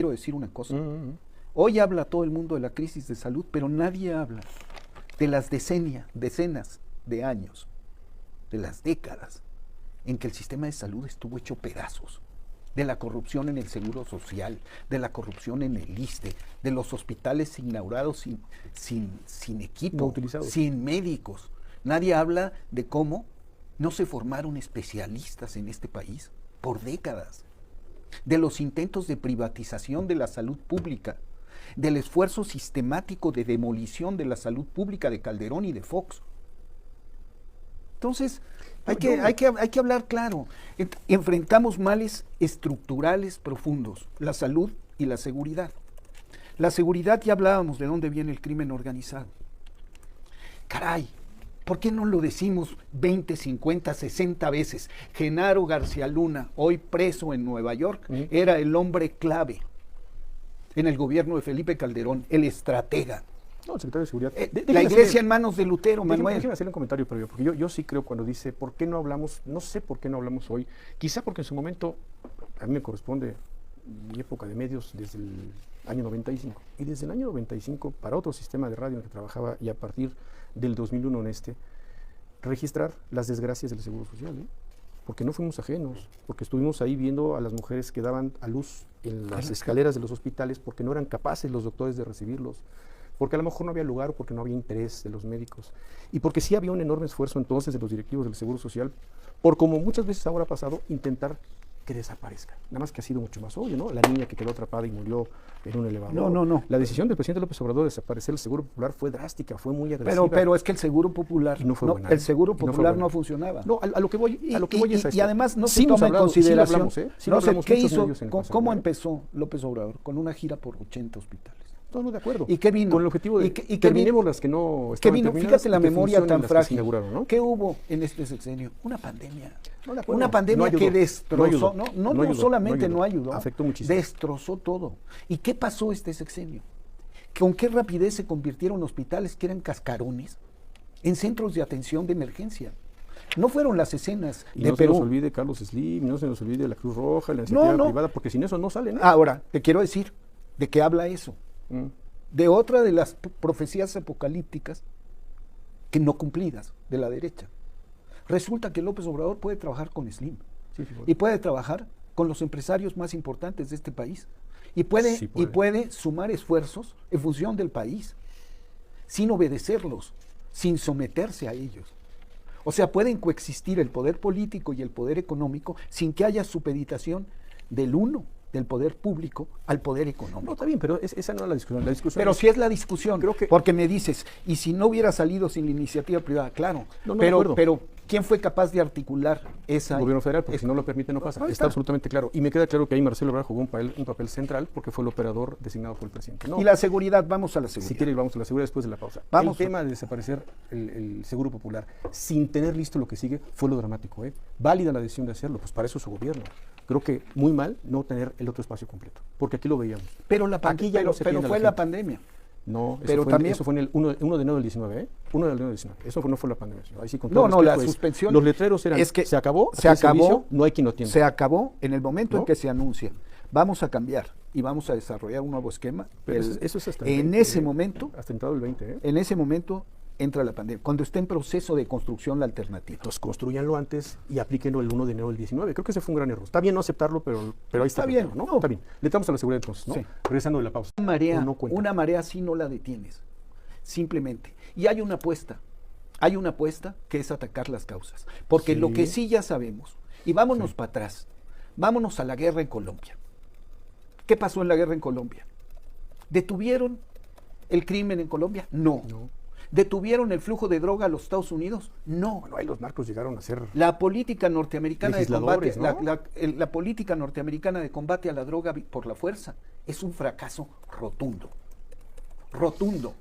quiero decir una cosa. Hoy habla todo el mundo de la crisis de salud, pero nadie habla de las decenas de años, de las décadas, en que el sistema de salud estuvo hecho pedazos, de la corrupción en el Seguro Social, de la corrupción en el ISSSTE, de los hospitales inaugurados sin equipo, no sin médicos. Nadie habla de cómo no se formaron especialistas en este país por décadas, de los intentos de privatización de la salud pública, del esfuerzo sistemático de demolición de la salud pública de Calderón y de Fox. Entonces, hay que hablar claro. Enfrentamos males estructurales profundos, la salud y la seguridad. La seguridad, ya hablábamos de dónde viene el crimen organizado. Caray, ¿por qué no lo decimos 20, 50, 60 veces? Genaro García Luna, hoy preso en Nueva York, era el hombre clave en el gobierno de Felipe Calderón, el estratega. No, el secretario de Seguridad. La iglesia en manos de Lutero, Manuel. Déjeme hacerle un comentario previo, porque yo sí creo cuando dice, ¿por qué no hablamos? No sé por qué no hablamos hoy. Quizá porque en su momento, a mí me corresponde mi época de medios desde el año 95. Y desde el año 95, para otro sistema de radio en el que trabajaba, y a partir del 2001 en registrar las desgracias del Seguro Social, porque no fuimos ajenos, porque estuvimos ahí viendo a las mujeres que daban a luz en las escaleras de los hospitales porque no eran capaces los doctores de recibirlos, porque a lo mejor no había lugar o porque no había interés de los médicos, y porque sí había un enorme esfuerzo entonces de los directivos del Seguro Social, por como muchas veces ahora ha pasado, intentar que desaparezca. Nada más que ha sido mucho más obvio, ¿no? La niña que quedó atrapada y murió en un elevador. No. La decisión del presidente López Obrador de desaparecer el Seguro Popular fue drástica, fue muy agresiva. Pero es que el Seguro Popular, el Seguro Popular no funcionaba. No, a lo que voy es a esto. Y además no se toma en consideración. ¿Qué hizo? ¿Cómo pasado, empezó López Obrador? Con una gira por 80 hospitales. No, de acuerdo. ¿Y qué vino? Con el objetivo de terminemos las que no ¿Qué vino? Fíjate la memoria tan frágil. ¿No? ¿Qué hubo en este sexenio? Una pandemia. No, de acuerdo. Una pandemia que destrozó, no solamente no ayudó, afectó muchísimo. Destrozó todo. ¿Y qué pasó este sexenio? ¿Con qué rapidez se convirtieron hospitales que eran cascarones en centros de atención de emergencia? No fueron las escenas y de no Perú. Se nos olvide Carlos Slim, no se nos olvide la Cruz Roja, la iniciativa privada, porque sin eso no sale nada. Ahora, te quiero decir, ¿de qué habla eso? De otra de las profecías apocalípticas que no cumplidas de la derecha. Resulta que López Obrador puede trabajar con Slim y puede trabajar con los empresarios más importantes de este país y puede sumar esfuerzos en función del país sin obedecerlos, sin someterse a ellos. O sea, pueden coexistir el poder político y el poder económico sin que haya supeditación del uno, del poder público, al poder económico. No, está bien, pero esa no es la discusión. Pero sí es la discusión, creo que, porque me dices, y si no hubiera salido sin la iniciativa privada, claro, pero ¿quién fue capaz de articular esa? El gobierno federal, porque si no lo permite no pasa. Está absolutamente claro. Y me queda claro que ahí Marcelo Ebrard jugó un papel central porque fue el operador designado por el presidente. Y la seguridad, vamos a la seguridad. Si quiere, vamos a la seguridad después de la pausa. El tema de desaparecer el Seguro Popular sin tener listo lo que sigue fue lo dramático. Válida la decisión de hacerlo, pues para eso es su gobierno. Creo que muy mal no tener el otro espacio completo, porque aquí lo veíamos. Pero fue la pandemia. No, eso fue en el 1 de enero del 19, 1 de enero del 19. Eso no fue la pandemia. Ahí sí, con todo la suspensión. Los letreros eran, es que se acabó, no hay quien lo atienda. Se acabó en el momento en que se anuncia. Vamos a cambiar y vamos a desarrollar un nuevo esquema. Pero eso es hasta en ese momento. Hasta entrado el 20, En ese momento entra la pandemia, cuando está en proceso de construcción la alternativa. Entonces construyanlo antes y aplíquenlo el 1 de enero del 19. Creo que ese fue un gran error. Está bien no aceptarlo, pero ahí está. Está bien, ¿no? Está bien. Le damos a la seguridad entonces, ¿no? Sí. Regresando de la pausa. Una marea sí no la detienes, simplemente. Y hay una apuesta que es atacar las causas. Porque lo que sí ya sabemos, y vámonos para atrás, vámonos a la guerra en Colombia. ¿Qué pasó en la guerra en Colombia? ¿Detuvieron el crimen en Colombia? No. ¿Detuvieron el flujo de droga a los Estados Unidos? No. Bueno, ahí los narcos llegaron a ser la política norteamericana de combate, ¿no? la política norteamericana de combate a la droga por la fuerza es un fracaso rotundo. Rotundo.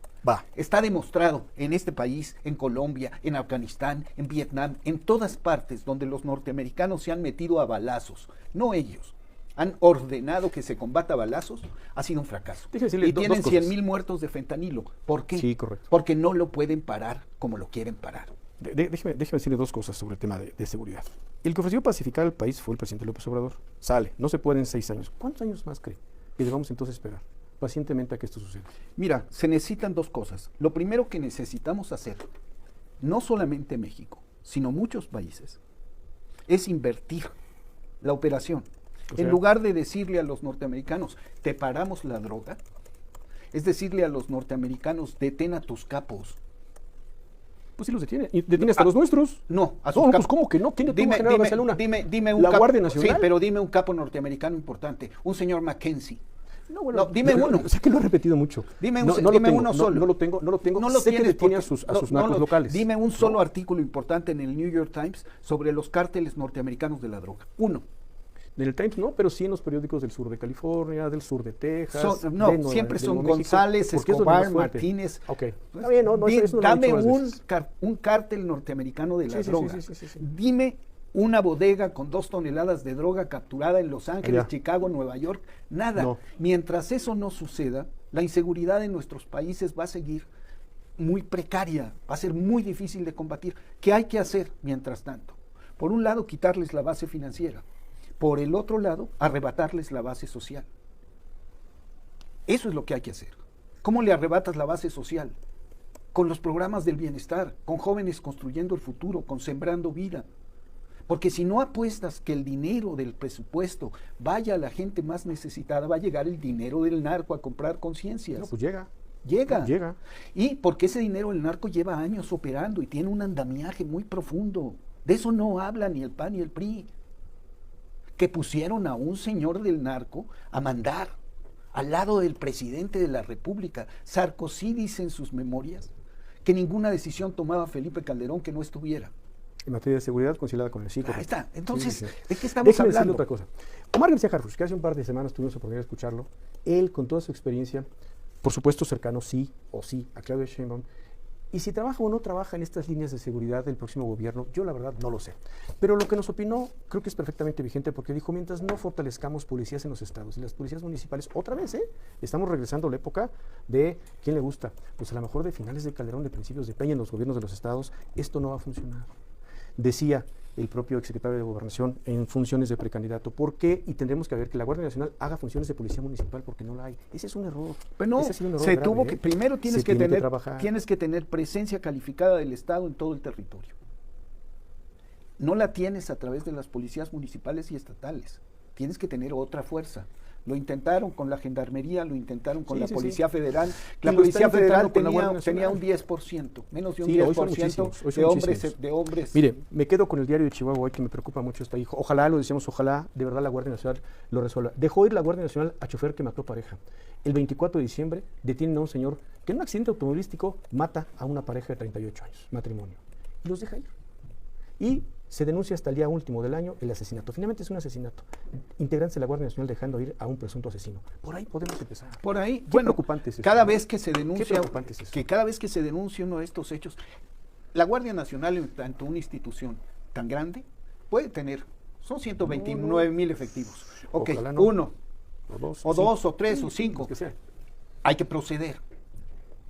Está demostrado en este país, en Colombia, en Afganistán, en Vietnam, en todas partes donde los norteamericanos se han metido a balazos, no ellos. Han ordenado que se combata a balazos, ha sido un fracaso. Y tienen 100,000 muertos de fentanilo. ¿Por qué? Sí, correcto. Porque no lo pueden parar como lo quieren parar. Déjeme decirle dos cosas sobre el tema de seguridad. El que ofreció pacificar al país fue el presidente López Obrador. Sale, no se puede en 6 años. ¿Cuántos años más cree? y debamos entonces esperar pacientemente a que esto suceda? Mira, se necesitan dos cosas. Lo primero que necesitamos hacer, no solamente México, sino muchos países, es invertir la operación. En lugar de decirle a los norteamericanos, te paramos la droga, es decirle a los norteamericanos, detén a tus capos. Pues sí los detiene. Y detiene hasta los nuestros. No, a sus capos. Pues ¿cómo que no? ¿Quién detuvo a General García Luna? Dime un ¿La Guardia Nacional? Sí, pero dime un capo norteamericano importante, un señor Mackenzie. No, bueno, dime uno. Sé que lo he repetido mucho. Dime uno solo. No lo tengo. Sé que detiene a sus narcos locales. Dime un solo artículo importante en el New York Times sobre los cárteles norteamericanos de la droga. Uno. En el Times no, pero sí en los periódicos del sur de California, del sur de Texas. Siempre son González, Escobar, Martínez. Ok. Está bien, dame un cártel norteamericano de la droga. Sí. Dime una bodega con 2 toneladas de droga capturada en Los Ángeles, Chicago, Nueva York. Nada. No. Mientras eso no suceda, la inseguridad en nuestros países va a seguir muy precaria, va a ser muy difícil de combatir. ¿Qué hay que hacer mientras tanto? Por un lado, quitarles la base financiera. Por el otro lado, arrebatarles la base social. Eso es lo que hay que hacer. ¿Cómo le arrebatas la base social? Con los programas del bienestar, con jóvenes construyendo el futuro, con sembrando vida. Porque si no apuestas que el dinero del presupuesto vaya a la gente más necesitada, va a llegar el dinero del narco a comprar conciencias. No, pues llega. Y porque ese dinero del narco lleva años operando y tiene un andamiaje muy profundo. De eso no habla ni el PAN ni el PRI. Que pusieron a un señor del narco a mandar al lado del presidente de la República. Sarkozy dice en sus memorias que ninguna decisión tomaba Felipe Calderón que no estuviera. En materia de seguridad conciliada con el CICO. Ahí está. Entonces, ¿de qué estamos hablando? Otra cosa. Omar García Harfuch, que hace un par de semanas tuvimos la oportunidad de escucharlo, él con toda su experiencia, por supuesto cercano sí a Claudia Sheinbaum, y si trabaja o no trabaja en estas líneas de seguridad del próximo gobierno, yo la verdad no lo sé. Pero lo que nos opinó creo que es perfectamente vigente porque dijo, mientras no fortalezcamos policías en los estados y las policías municipales, otra vez, estamos regresando a la época de, ¿quién le gusta? Pues a lo mejor de finales de Calderón, de principios de Peña en los gobiernos de los estados, esto no va a funcionar. Decía el propio exsecretario de Gobernación en funciones de precandidato. ¿Por qué? Y tendremos que ver que la Guardia Nacional haga funciones de policía municipal porque no la hay. Ese es un error. Pero no, primero tienes que tener presencia calificada del Estado en todo el territorio. No la tienes a través de las policías municipales y estatales. Tienes que tener otra fuerza. Lo intentaron con la Gendarmería, lo intentaron con la Policía Federal. La Policía Federal tenía un 10%, menos de un 10% de hombres. Mire, me quedo con el Diario de Chihuahua hoy, que me preocupa mucho esta hijo. Ojalá, lo decíamos, ojalá de verdad la Guardia Nacional lo resuelva. Dejó ir la Guardia Nacional a chofer que mató pareja. El 24 de diciembre detienen a un señor que en un accidente automovilístico mata a una pareja de 38 años, matrimonio. Y los deja ir. Y se denuncia hasta el día último del año el asesinato. Finalmente es un asesinato. Integrantes de la Guardia Nacional dejando ir a un presunto asesino. Por ahí podemos empezar. Por ahí, qué preocupante es eso. Cada vez que se denuncia, uno de estos hechos, la Guardia Nacional, ante una institución tan grande, puede tener, son 129,000 efectivos. Ok, no. 1, o 2, o 3, o 5. Hay que proceder.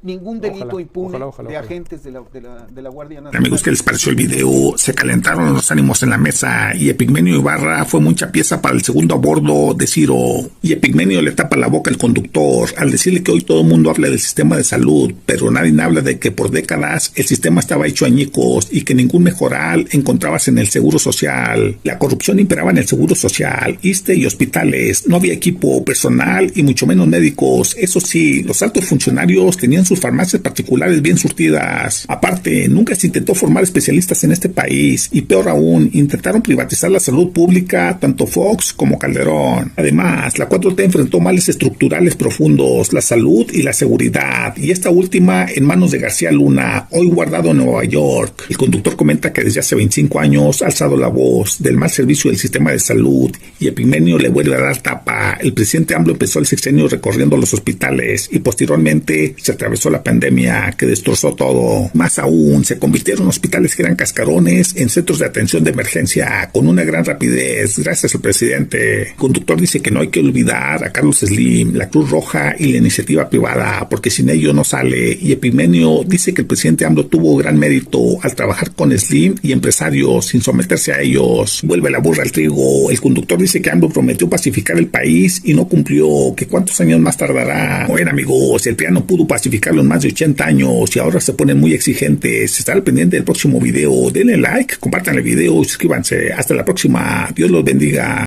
Ningún delito impune de agentes de la Guardia Nacional. Amigos, ¿qué les pareció el video? Se calentaron los ánimos en la mesa y Epigmenio Ibarra fue mucha pieza para el segundo a bordo de Ciro. Y Epigmenio le tapa la boca al conductor al decirle que hoy todo el mundo habla del sistema de salud, pero nadie habla de que por décadas el sistema estaba hecho añicos y que ningún mejoral encontrabas en el seguro social. La corrupción imperaba en el seguro social, ISSSTE y hospitales. No había equipo, personal y mucho menos médicos. Eso sí, los altos funcionarios tenían sus farmacias particulares bien surtidas. Aparte, nunca se intentó formar especialistas en este país y peor aún, intentaron privatizar la salud pública, tanto Fox como Calderón. Además, la 4T enfrentó males estructurales profundos, la salud y la seguridad, y esta última en manos de García Luna, hoy guardado en Nueva York. El conductor comenta que desde hace 25 años ha alzado la voz del mal servicio del sistema de salud y Epigmenio le vuelve a dar tapa. El presidente AMLO empezó el sexenio recorriendo los hospitales y posteriormente se atravesó empezó la pandemia que destrozó todo. Más aún, se convirtieron hospitales que eran cascarones en centros de atención de emergencia con una gran rapidez, gracias al presidente. El conductor dice que no hay que olvidar a Carlos Slim, la Cruz Roja y la iniciativa privada, porque sin ello no sale. Y Epigmenio dice que el presidente AMLO tuvo gran mérito al trabajar con Slim y empresarios sin someterse a ellos. Vuelve la burra al trigo. El conductor dice que AMLO prometió pacificar el país y no cumplió, que cuántos años más tardará. Bueno, amigos, el PRI no pudo pacificarlo en más de 80 años y ahora se ponen muy exigentes. Estará al pendiente del próximo video. Denle like, compartan el video y suscríbanse. Hasta la próxima. Dios los bendiga.